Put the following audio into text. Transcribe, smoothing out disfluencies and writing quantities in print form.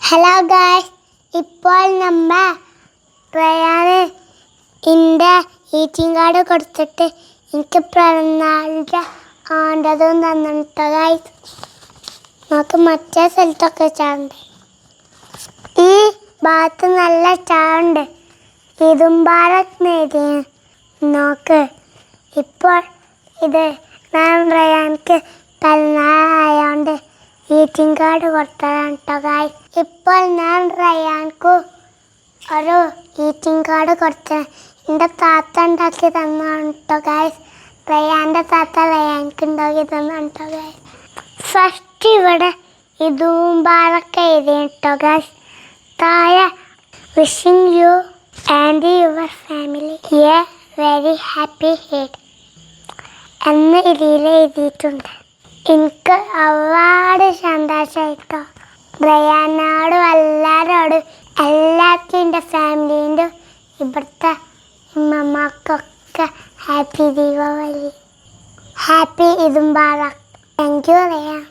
Hello guys, ഇപ്പോൾ നമ്മൾ റയാന് എൻ്റെ ഈറ്റിംഗ് കാർഡ് കൊടുത്തിട്ട് എനിക്ക് പിറന്നാളിൻ്റെ ആണ്ടതും തന്നിട്ടോ ഗായ്സ്. നമുക്ക് മറ്റേ സ്ഥലത്തൊക്കെ ചാണ്ട്. ഈ ഭാഗത്ത് നല്ല ചാണ്ട് ഇതുംപാറെഴുതി നോക്ക്. ഇപ്പോൾ ഇത് ഞാൻ റയാൻക്ക് പിറന്നാളായോണ്ട് ഈറ്റിംഗ് കാർഡ് കൊടുത്തതാണ് കേട്ടോ ഗായ്സ്. ഇപ്പോൾ ഞാൻ റയാൻക്ക് ഒരു ഈറ്റിംഗ് കാർഡ് കൊടുത്തത് എൻ്റെ താത്ത ഉണ്ടാക്കി തന്നാണ് കേട്ടോ ഗായ്സ്. റയാൻ്റെ താത്ത റയാൻക്ക് ഉണ്ടാക്കി തന്നാണ് കേട്ടോ ഗായ്സ്. ഫസ്റ്റ് ഇവിടെ ഇതുംപാറൊക്കെ എഴുതി കേട്ടോ ഗായ്സ്. താഴെ wishing you and your family A very happy head എന്ന് ഇതിൽ എഴുതിയിട്ടുണ്ട്. എനിക്ക് ഒരുപാട് സന്തോഷമായിട്ടോ. റയാനോടും എല്ലാവരോടും എല്ലാവർക്കും എൻ്റെ ഫാമിലീൻ്റെ ഇവിടുത്തെ ഉമ്മമാർക്കൊക്കെ ഹാപ്പി ദീപാവലി, ഹാപ്പി ഇതുംപാറ. Thank you Ryan.